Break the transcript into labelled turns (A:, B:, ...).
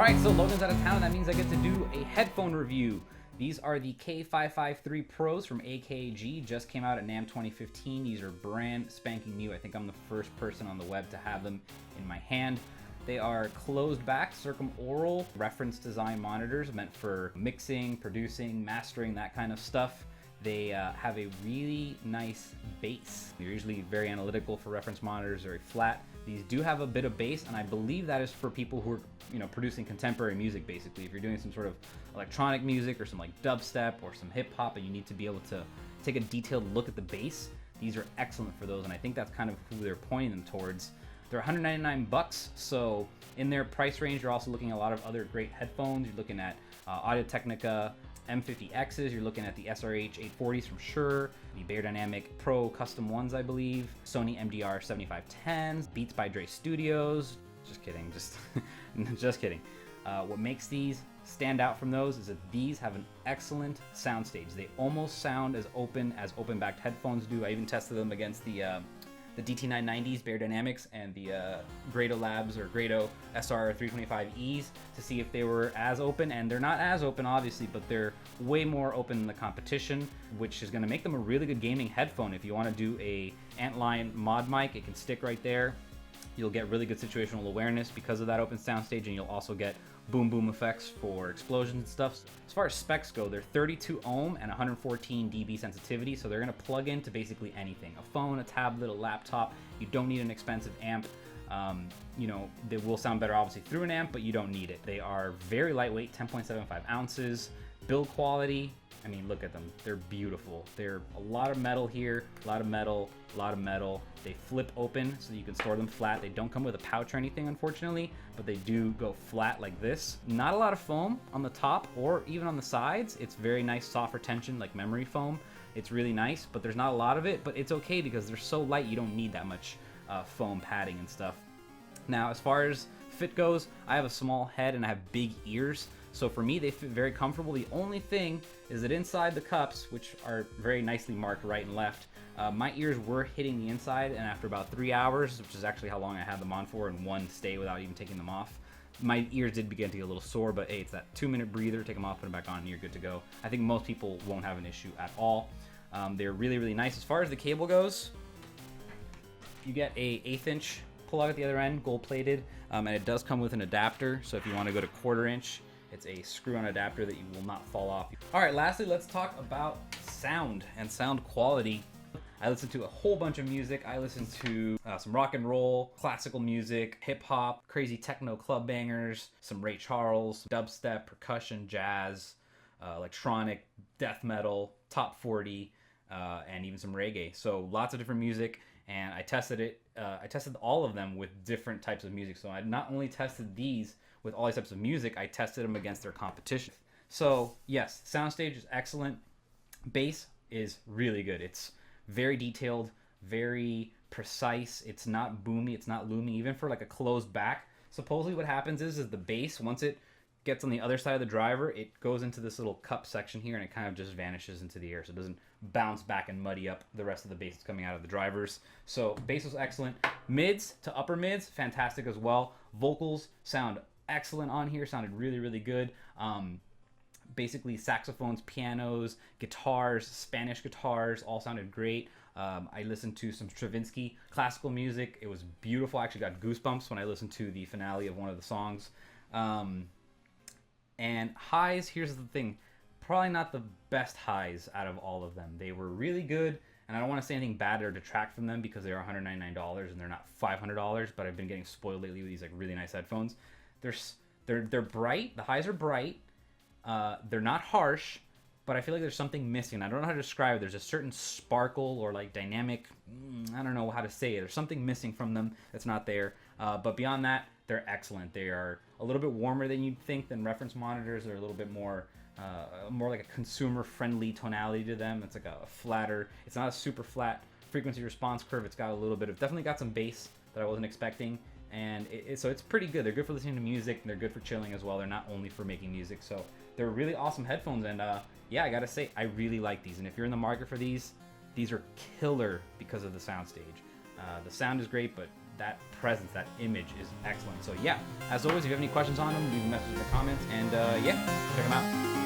A: Alright, so Logan's out of town, and that means I get to do a headphone review. These are the K553 Pros from AKG, just came out at NAMM 2015. These are brand spanking new. I think I'm the first person on the web to have them in my hand. They are closed back, circumoral, reference design monitors meant for mixing, producing, mastering, that kind of stuff. They have a really nice bass. They're usually very analytical for reference monitors, very flat. These do have a bit of bass, and I believe that is for people who are, producing contemporary music, basically. If you're doing some sort of electronic music or some like dubstep or some hip hop and you need to be able to take a detailed look at the bass, these are excellent for those, and I think that's kind of who they're pointing them towards. They're $199, so in their price range, you're also looking at a lot of other great headphones. You're looking at Audio-Technica M50Xs, you're looking at the SRH 840s from Shure, the Beyerdynamic Pro Custom ones, I believe, Sony MDR 7510s, Beats by Dre Studios. Just kidding, just kidding. What makes these stand out from those is that these have an excellent soundstage. They almost sound as open-backed headphones do. I even tested them against the DT990s, Beyerdynamics, and the Grado Labs or Grado SR 325Es to see if they were as open, and they're not as open obviously, but they're way more open than the competition, which is going to make them a really good gaming headphone. If you want to do a Antlion mod mic, it can stick right there. You'll get really good situational awareness because of that open soundstage, and you'll also get boom effects for explosions and stuff. As far as specs go, they're 32 ohm and 114 dB sensitivity, so they're gonna plug into basically anything. A phone, a tablet, a laptop. You don't need an expensive amp. They will sound better obviously through an amp, but you don't need it. They are very lightweight, 10.75 ounces. Build quality, I mean, look at them. They're beautiful. They're a lot of metal here, a lot of metal. They flip open so you can store them flat. They don't come with a pouch or anything, unfortunately, but they do go flat like this. Not a lot of foam on the top or even on the sides. It's very nice soft retention, like memory foam. It's really nice, but there's not a lot of it, but it's okay because they're so light you don't need that much foam padding and stuff. Now, as far as fit goes, I have a small head and I have big ears. So for me, they fit very comfortable. The only thing is that inside the cups, which are very nicely marked right and left, my ears were hitting the inside, and after about 3 hours, which is actually how long I had them on for, and one stay without even taking them off, my ears did begin to get a little sore, but hey, it's that 2-minute breather, take them off, put them back on, and you're good to go. I think most people won't have an issue at all. They're really nice. As far as the cable goes, you get a 1/8 inch plug at the other end, gold plated, and it does come with an adapter, so if you want to go to 1/4 inch, it's a screw-on adapter that you will not fall off. All right, lastly, let's talk about sound and sound quality. I listen to a whole bunch of music. I listen to some rock and roll, classical music, hip hop, crazy techno club bangers, some Ray Charles, dubstep, percussion, jazz, electronic, death metal, top 40, and even some reggae. So lots of different music, and I tested it. I tested all of them with different types of music. So I not only tested these with all these types of music, I tested them against their competition. So yes, soundstage is excellent. Bass is really good. It's very detailed, very precise. It's not boomy, it's not loomy, even for like a closed back. Supposedly what happens is the bass, once it gets on the other side of the driver, it goes into this little cup section here and it kind of just vanishes into the air, so it doesn't bounce back and muddy up the rest of the bass that's coming out of the drivers. So bass was excellent. Mids to upper mids, fantastic as well. Vocals sound excellent on here, sounded really good. Basically saxophones, pianos, guitars, Spanish guitars, all sounded great. I listened to some Stravinsky classical music. It was beautiful. I actually got goosebumps when I listened to the finale of one of the songs. And highs, here's the thing, probably not the best highs out of all of them. They were really good, and I don't want to say anything bad or detract from them because they are $199 and they're not $500, but I've been getting spoiled lately with these like really nice headphones. They're bright. The highs are bright. They're not harsh, but I feel like there's something missing. I don't know how to describe it. There's a certain sparkle or like dynamic, I don't know how to say it. There's something missing from them that's not there. But beyond that, they're excellent. They are a little bit warmer than you'd think than reference monitors. They're a little bit more like a consumer-friendly tonality to them. It's like a flatter. It's not a super flat frequency response curve. It's got a little bit of, definitely got some bass that I wasn't expecting. And so it's pretty good. They're good for listening to music, and they're good for chilling as well. They're not only for making music. So they're really awesome headphones, and yeah, I gotta say, I really like these. And if you're in the market for these are killer because of the soundstage. The sound is great, but that presence, that image is excellent. So yeah, as always, if you have any questions on them, leave a message in the comments, and yeah, check them out.